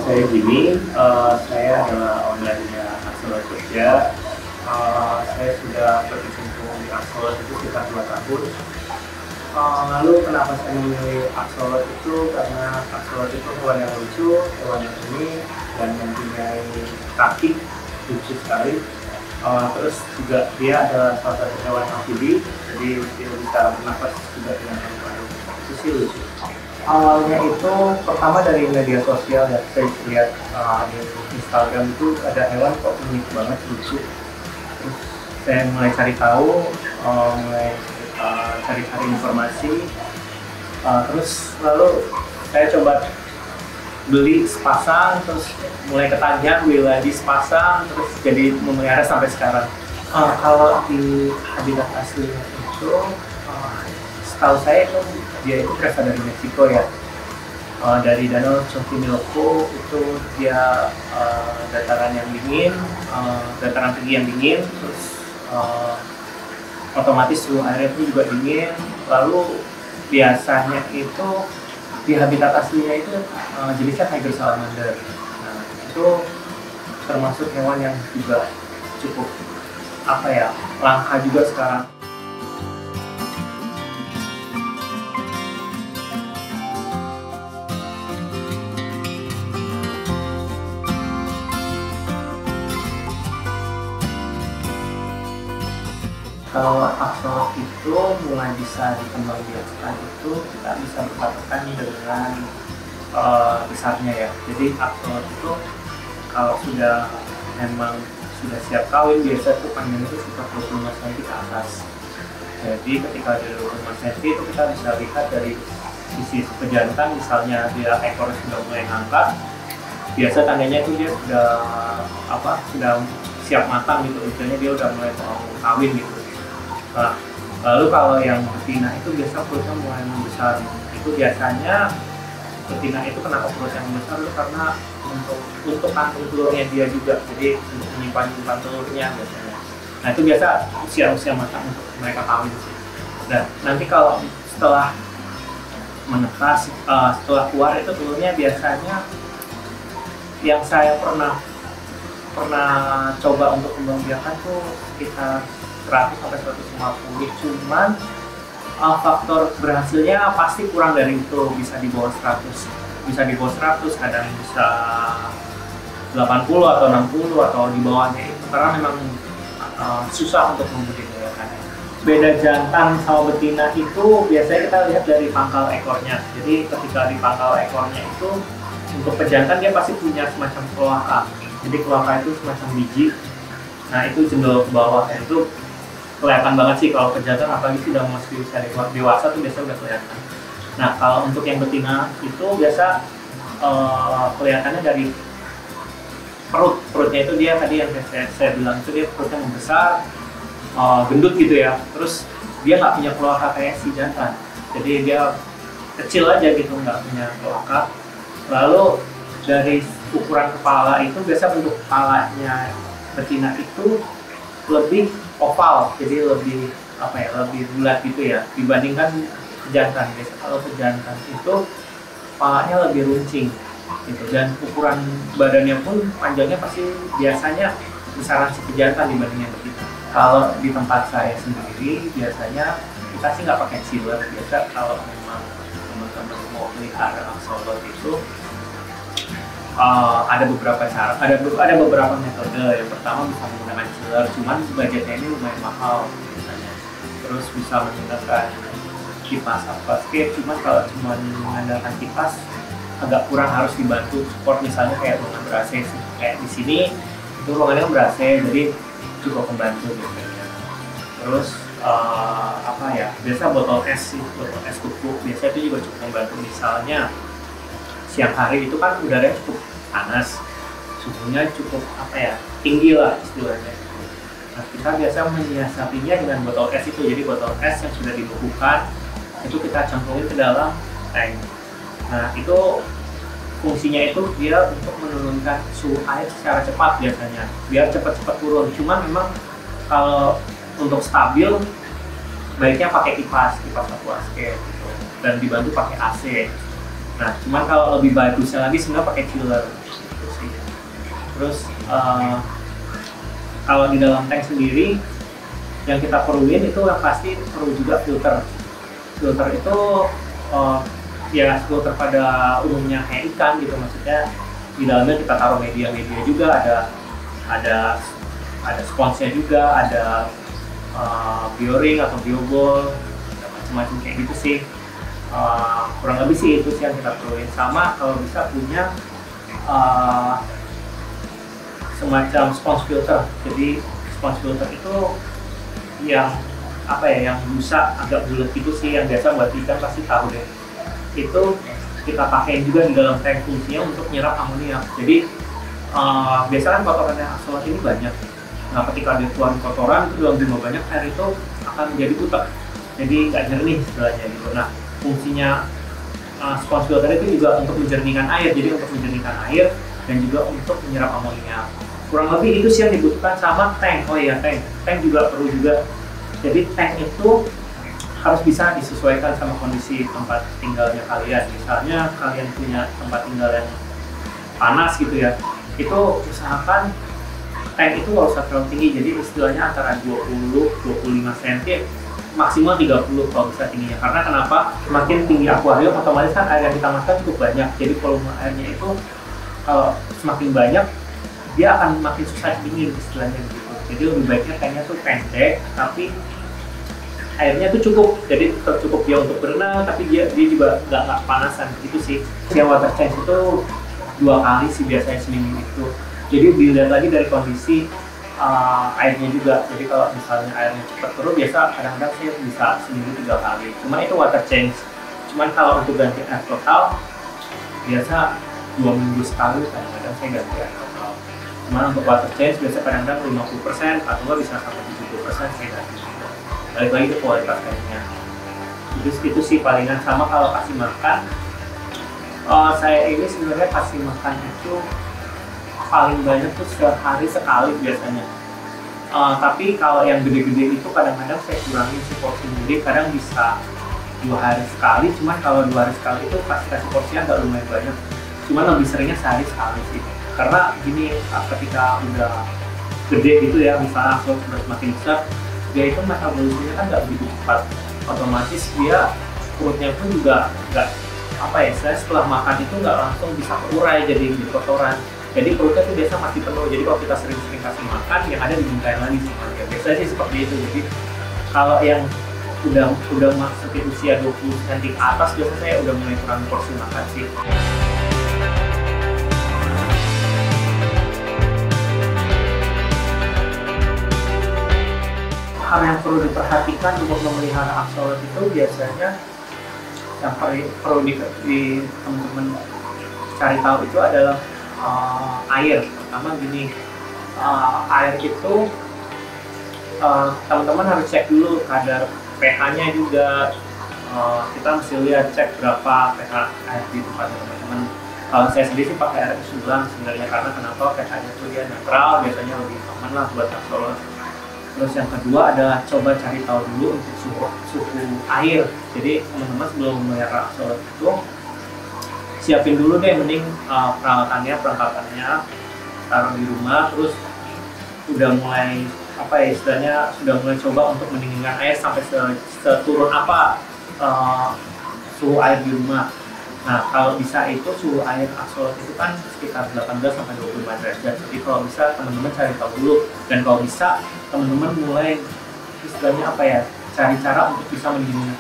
saya Jimmy, saya adalah ownernya Axolot Jogja. Saya sudah berkecimpung di Axolot itu sekitar 2 tahun. Lalu kenapa saya memilih Axolot itu? Karena Axolot itu hewan yang lucu, hewan yang unik, dan mempunyai kaki lucu sekali. Terus juga dia adalah salah satu hewan amfibi, jadi dia bisa bernafas juga dengan paru-paru. Itu sih lucu. Awalnya itu pertama dari media sosial ya, saya lihat di Instagram itu ada hewan kok unik banget, lucu. Terus saya mulai cari tahu, mulai cari-cari informasi. Terus lalu saya coba beli sepasang, terus mulai ketagihan, beli lagi sepasang, terus jadi memelihara sampai sekarang. Kalau di habitat aslinya itu, setahu saya itu dia itu berasal dari Meksiko ya, dari Danau Choquimilco. Itu dia dataran yang dingin, dataran tinggi yang dingin, terus otomatis suhu airnya pun juga dingin. Lalu biasanya itu di habitat aslinya itu jenisnya tiger salamander. Nah, itu termasuk hewan yang juga cukup langka juga sekarang. Kalau Axolot itu mulai bisa dikembangbiakkan itu kita bisa berpatokan dengan besarnya ya. Jadi Axolot itu kalau memang sudah siap kawin, biasa itu panjangnya itu sekitar 25 cm ke atas. Jadi ketika dari 25 cm itu kita bisa lihat dari sisi pejantan, misalnya dia ekor sudah mulai ngangkat, biasa tandanya itu dia sudah siap matang gitu, misalnya dia udah mulai mau kawin gitu. Nah, lalu kalau yang betina itu biasa perutnya mulai membesar. Itu biasanya betina itu kenapa perutnya membesar itu karena untuk kantung telurnya dia juga, jadi untuk menyimpan telurnya biasanya. Nah itu biasa usia matang untuk mereka kawin sih. Dan nanti kalau setelah menetas, setelah keluar itu telurnya biasanya yang saya pernah coba untuk kembangbiakan tuh sekitar 100 sampai 150, cuman faktor berhasilnya pasti kurang dari itu, bisa di bawah 100, kadang bisa 80 atau 60 atau di bawahnya itu, karena memang susah untuk membudidayakannya. Beda jantan sama betina itu biasanya kita lihat dari pangkal ekornya. Jadi ketika di pangkal ekornya itu, untuk pejantan dia pasti punya semacam kloaka. Jadi kloaka itu semacam biji. Nah itu jendol ke bawah, itu kelihatan banget sih kalau pejantan, apalagi sudah masuk usia dewasa tuh biasa udah kelihatan. Nah kalau untuk yang betina itu biasa kelihatannya dari perutnya itu, dia tadi yang saya bilang itu dia perutnya membesar, gendut gitu ya. Terus dia nggak punya kloaka kayak si jantan, jadi dia kecil aja gitu, nggak punya kloaka. Lalu dari ukuran kepala itu biasa bentuk kepalanya betina itu lebih oval, jadi lebih bulat gitu ya dibandingkan pejantan. Biasa kalau pejantan itu kepalanya lebih runcing gitu, dan ukuran badannya pun panjangnya pasti biasanya besaran si pejantan dibandingnya betina. Kalau di tempat saya sendiri biasanya kita sih nggak pakai chiller. Biasa kalau memang teman-teman mau pelihara Axolot itu ada beberapa cara, ada beberapa metode. Yang pertama bisa menggunakan chiller, cuman budgetnya ini lumayan mahal biasanya. Terus bisa menggunakan kipas aquascape, cuman kalau cuma mengandalkan kipas agak kurang, harus dibantu support, misalnya kayak ruangan ber-AC kayak di sini itu ruangannya ber-AC, jadi cukup membantu biasanya. Terus biasa botol es kuku biasa itu juga cukup membantu. Misalnya siang hari itu kan udaranya cukup panas, suhunya cukup tinggi lah istilahnya. Nah kita biasa menyiasatinya dengan botol es itu, jadi botol es yang sudah dibebukan itu kita cemplungin ke dalam tank. Nah itu fungsinya itu dia untuk menurunkan suhu air secara cepat biasanya, biar cepat-cepat turun. Cuman memang kalau untuk stabil baiknya pakai kipas aquascape gitu, dan dibantu pakai AC. Nah, cuman kalau lebih bagusnya lagi sebenarnya pakai chiller gitu sih. Terus kalau di dalam tank sendiri yang kita perluin itu yang pasti perlu juga filter. Filter itu ya filter pada umumnya kayak ikan gitu, maksudnya di dalamnya kita taruh media-media juga, ada sponsnya juga, ada bioring atau biobol, macam-macam kayak gitu sih. Kurang lebih sih itu sih yang kita perluin. Sama kalau bisa punya semacam sponge filter. Jadi sponge filter itu yang apa ya, yang busa agak bulat gitu sih, yang biasa buat ikan pasti tahu deh. Itu kita pakai juga di dalam tank, fungsinya untuk nyerap amoniak. Jadi biasanya kotorannya axolotl ini banyak. Nah, ketika dia keluar kotoran itu dalam jumlah banyak, air itu akan menjadi utek, jadi nggak jernih istilahnya gitu. Nah, fungsinya sponge filter itu juga untuk menjernihkan air, jadi untuk menjernihkan air dan juga untuk menyerap amoniak. Kurang lebih itu sih yang dibutuhkan sama tank. Oh iya, tank juga perlu juga. Jadi tank itu harus bisa disesuaikan sama kondisi tempat tinggalnya kalian. Misalnya kalian punya tempat tinggal yang panas gitu ya, itu usahakan tank itu nggak usah terlalu tinggi, jadi istilahnya antara 20-25 cm, maksimal 30 kalau bisa tingginya. Karena kenapa? Semakin tinggi akuarium otomatis kan air yang kita masukkan cukup banyak, jadi volume airnya itu kalau semakin banyak dia akan makin susah dingin istilahnya gitu. Jadi lebih baiknya tanknya tuh pendek tapi airnya tuh cukup, jadi tetap cukup dia untuk berenang tapi dia juga nggak panasan gitu sih. Yang water change itu 2 kali sih biasanya seminggu itu. Jadi dilihat lagi dari kondisi airnya juga. Jadi kalau misalnya airnya cepat turun, biasa kadang-kadang sih bisa seminggu 3 kali. Cuman itu water change. Cuman kalau untuk ganti air total biasa 2 minggu sekali, kadang-kadang saya ganti air total. Cuman untuk water change biasa kadang-kadang 50% atau nggak bisa sampai 70% saya ganti. Balik lagi ke kualitas airnya. Itu sih palingan. Sama kalau kasih makan, saya ini sebenarnya kasih makan itu paling banyak tuh sehari sekali biasanya. Tapi kalau yang gede-gede itu kadang-kadang saya kurangin si porsi, jadi kadang bisa 2 hari sekali. Cuman kalau 2 hari sekali itu pasti kasih porsinya nggak lumayan banyak. Cuman lebih seringnya sehari sekali sih. Karena gini, ketika udah gede gitu ya, misalnya aku sudah semakin besar, dia itu metabolismenya kan nggak begitu cepat. Otomatis dia perutnya pun juga nggak apa ya, saya setelah makan itu nggak langsung bisa keurai jadi kotoran. Jadi perutnya tuh biasa masih penuh. Jadi kalau kita sering-sering kasih makan, yang ada dimintain lagi sama dia. Biasanya sih seperti itu. Jadi kalau yang udah masuk ke usia 20 cm ke atas, biasanya saya udah mulai kurang porsi makan sih. Hal yang perlu diperhatikan untuk memelihara axolotl itu biasanya yang perlu di teman-teman cari tahu itu adalah air. Pertama gini, air itu teman-teman harus cek dulu kadar pH-nya juga. Kita mesti lihat, cek berapa pH air di tempat teman-teman. Kalau saya sendiri sih pakai air sulam sebenarnya, karena kenapa, pH-nya itu dia netral, biasanya lebih aman lah buat axolotl. Terus yang kedua adalah coba cari tahu dulu untuk suhu air. Jadi teman-teman sebelum memelihara axolotl itu siapin dulu deh mending perlengkapannya taruh di rumah, terus udah mulai apa ya istilahnya, sudah mulai coba untuk mendinginkan air sampai seturun apa suhu air di rumah. Nah, kalau bisa itu suhu air axolotl itu kan sekitar 18-25 derajat. Jadi kalau bisa teman-teman cari tahu dulu, dan kalau bisa teman-teman mulai istilahnya apa ya, cari cara untuk bisa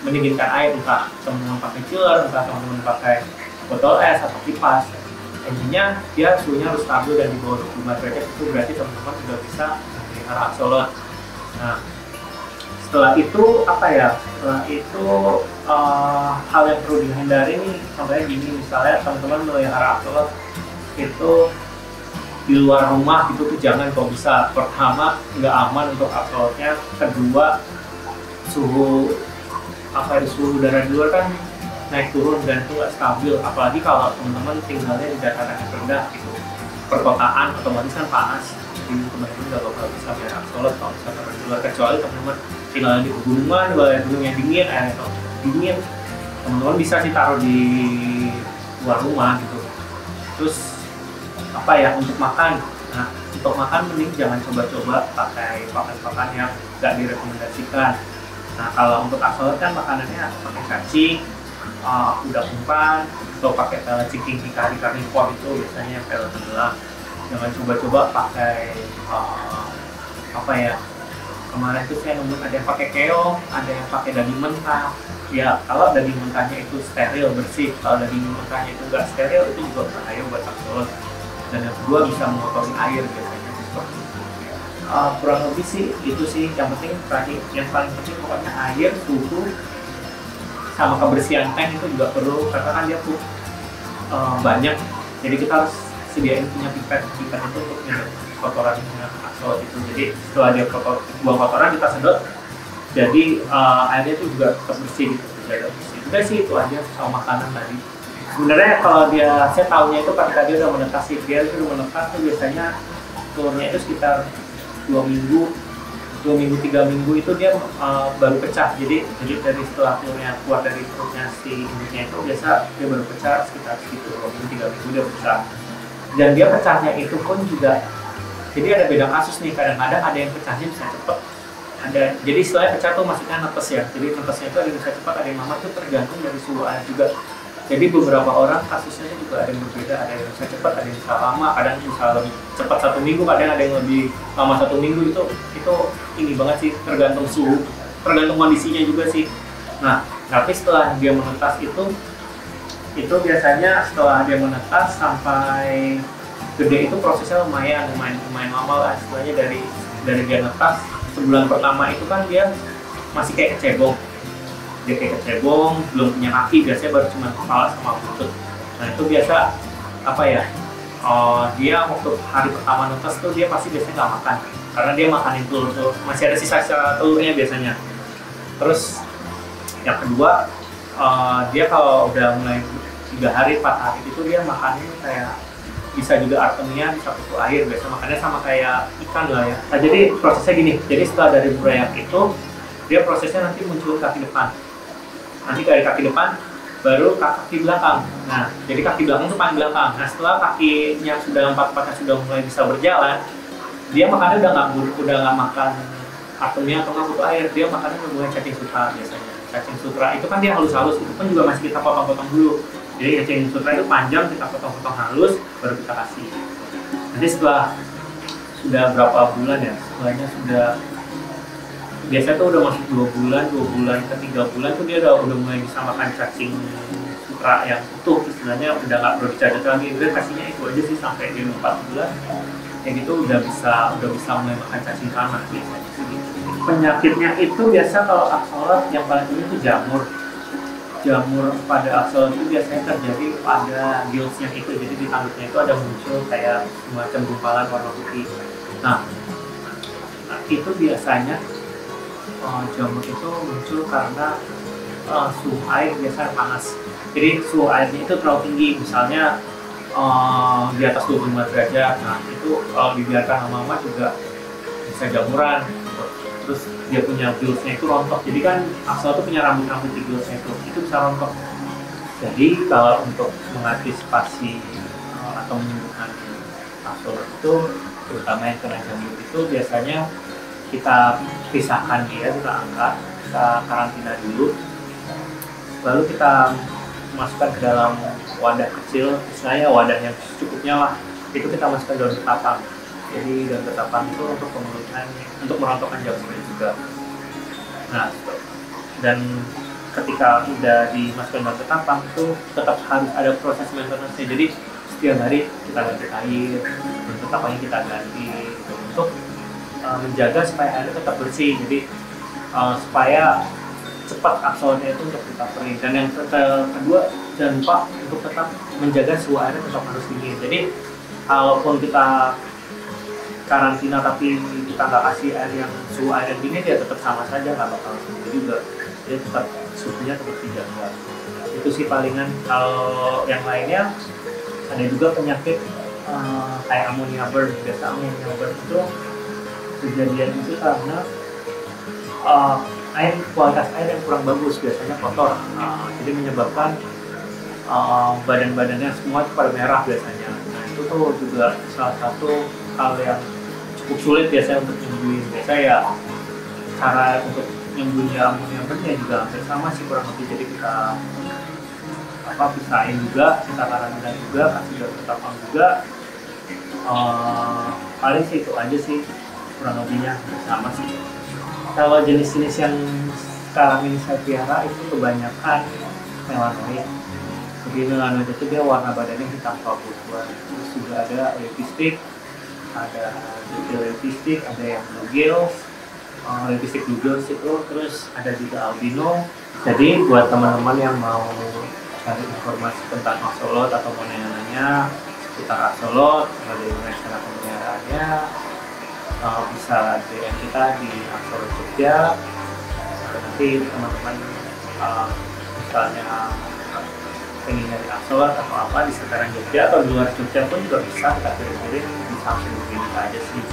mendinginkan air, entah teman-teman pakai chiller, entah teman-teman pakai botol es atau kipas. Intinya dia suhunya harus stabil dan di bawah 25 derajat, itu berarti teman-teman sudah bisa memelihara axolotl. Nah, setelah itu apa ya, setelah itu hal yang perlu dihindari nih, contohnya gini, misalnya teman-teman memelihara axolotl itu di luar rumah gitu tuh jangan kalau bisa. Pertama, nggak aman untuk axolotl-nya. Kedua, suhu udara di luar kan naik turun dan itu nggak stabil, apalagi kalau teman-teman tinggalnya di dataran yang rendah gitu, perkotaan otomatis kan panas. Jadi teman-teman nggak bakal bisa melihara axolotl kalau misalnya di luar, kecuali teman-teman tinggal di pegunungan, wilayah gunung yang dingin, airnya dingin, teman-teman bisa sih taruh di keluar rumah gitu. Terus apa ya, untuk makan, nah untuk makan mending jangan coba-coba pakai pakan yang nggak direkomendasikan. Nah kalau untuk absolut kan makanannya pakai cacing, udang umpan, atau pakai cacing kari karnivor itu biasanya yang pel tenggelam. Jangan coba-coba pakai apa ya, kemarin itu saya nemu ada yang pakai keong, ada yang pakai daging mentah. Ya kalau daging mentahnya itu steril bersih, kalau daging mentahnya itu nggak steril itu juga bahaya buat absolut. Dan yang kedua bisa mengotori air biasanya seperti itu. Kurang lebih sih itu sih yang penting, yang paling penting pokoknya air, suhu, sama kebersihan tank itu juga perlu, karena kan dia tuh banyak, jadi kita harus sediain punya pipet itu untuk nyedot kotorannya absolut itu. Jadi setelah dia buang kotoran kita sedot, jadi airnya itu juga tetap bersih gitu, jaga bersih. Udah sih itu aja soal makanan tadi. Sebenarnya kalau saya tahunya itu ketika dia udah menetas sih, dia itu udah menetas tuh biasanya telurnya itu sekitar 2 minggu, 3 minggu itu dia baru pecah. Jadi dari setelah telurnya keluar dari perutnya si induknya itu biasa dia baru pecah sekitar segitu 2 minggu 3 minggu dia pecah. Dan dia pecahnya itu pun juga, jadi ada beda kasus nih, kadang-kadang ada yang pecahnya bisa cepet, jadi istilahnya pecah tuh maksudnya netes ya, jadi netesnya itu ada yang bisa cepat, ada yang lama, itu tergantung dari suhu air juga. Jadi beberapa orang kasusnya juga ada yang berbeda, ada yang bisa cepat, ada yang bisa lama, kadang bisa lebih cepat 1 minggu, kadang ada yang lebih lama 1 minggu. Itu ini banget sih, tergantung suhu, tergantung kondisinya juga sih. Nah tapi setelah dia menetas itu biasanya setelah dia menetas sampai gede itu prosesnya lumayan lama lah, istilahnya dari dia netas sebulan pertama itu kan dia masih kayak kecebong, belum punya kaki, biasanya baru cuma kepala sama lutut. Nah itu biasa apa ya, dia waktu hari pertama netas tuh dia pasti biasanya nggak makan, karena dia makanin telur tuh, masih ada sisa telurnya biasanya. Terus yang kedua, dia kalau udah mulai 3 hari 4 hari itu dia makannya kayak bisa juga artemia, bisa kutu air, biasa makannya sama kayak ikan lah ya. Nah jadi prosesnya gini, jadi setelah dari berayak itu dia prosesnya nanti muncul kaki depan, nanti dari kaki depan baru kaki belakang. Nah jadi kaki belakang itu paling belakang. Nah setelah kakinya sudah empat-empatnya sudah mulai bisa berjalan, dia makannya udah nggak makan artemia atau nggak kutu air, dia makannya udah mulai cacing sutra biasanya. Cacing sutra itu kan dia halus-halus, itu pun juga masih kita potong-potong dulu. Jadi cacing sutra itu panjang, kita potong-potong halus, baru kita kasih. Nanti setelah sudah berapa bulan ya, setelahnya sudah biasanya tuh udah masuk 2 bulan ke 3 bulan tuh dia udah mulai bisa makan cacing sutra yang utuh, istilahnya udah nggak perlu dicacah lagi. Udah kasihnya itu aja sih sampai dia 4 bulan, kayak gitu udah bisa mulai makan cacing tanah biasanya sih. Penyakitnya itu biasa kalau absolut yang paling tinggi itu jamur pada absolut itu biasanya terjadi pada gillsnya itu, jadi di tanduknya itu ada muncul kayak semacam gumpalan warna putih. Nah itu biasanya jamur itu muncul karena suhu air biasanya panas. Jadi suhu airnya itu terlalu tinggi, misalnya di atas 25 derajat. Nah itu kalau dibiarkan lama-lama juga bisa jamuran. Terus dia punya gillsnya itu rontok, jadi kan absolut itu punya rambut-rambut di gillsnya itu bisa rontok. Jadi kalau untuk mengantisipasi atau menyembuhkan absolut itu, terutama yang kena jamur itu, biasanya kita pisahkan dia, kita angkat, kita karantina dulu, lalu kita masukkan ke dalam wadah kecil, misalnya wadah yang secukupnya lah, itu kita masukkan daun ketapang. Jadi daun ketapang itu untuk untuk merontokkan jamurnya juga. Nah, dan ketika udah dimasukkan daun ketapang itu tetap harus ada proses maintenance-nya. Jadi setiap hari kita ganti air, daun ketapangnya kita ganti untuk menjaga supaya airnya tetap bersih. Jadi supaya cepat absolutnya itu untuk kita kering. Dan yang kedua, jangan lupa untuk tetap menjaga suhu airnya tetap harus dingin. Jadi kalaupun kita karantina tapi kita nggak kasih air yang suhu air yang dingin, ya tetap sama saja, nggak bakal sembuh juga. Jadi tetap suhunya tetap dijaga. Itu sih palingan. Kalau yang lainnya ada juga penyakit kayak ammonia burn. Biasa ammonia burn itu kejadian itu karena kualitas air yang kurang bagus, biasanya kotor. Jadi menyebabkan badan-badannya semua itu pada merah biasanya. Nah itu tuh juga salah satu hal yang cukup sulit biasanya untuk nyembuhin. Biasa ya cara untuk nyembuhin jamur yang benar juga hampir sama sih kurang lebih. Jadi kita pisahin juga, kita karantina juga, kasih daun ketapang juga. Paling sih itu aja sih kurang lebihnya, sama sih. Kalau jenis-jenis yang sekarang ini saya pelihara itu kebanyakan melanoid. Jadi melanoid itu dia warna badannya hitam keabu-abuan. Terus juga ada lepistik, ada lepistik, ada yang bluegills, lepistik bluegills itu, terus ada juga albino. Jadi buat teman-teman yang mau cari informasi tentang axolot atau mau nanya-nanya seputar axolot, bagaimana cara pemeliharaannya, bisa DM kita di Axolot Jogja. Nanti teman-teman misalnya pengen nyari axolot atau apa di sekitaran Jogja atau di luar Jogja pun juga bisa kita kirim-kirim, bisa langsung begini aja sih.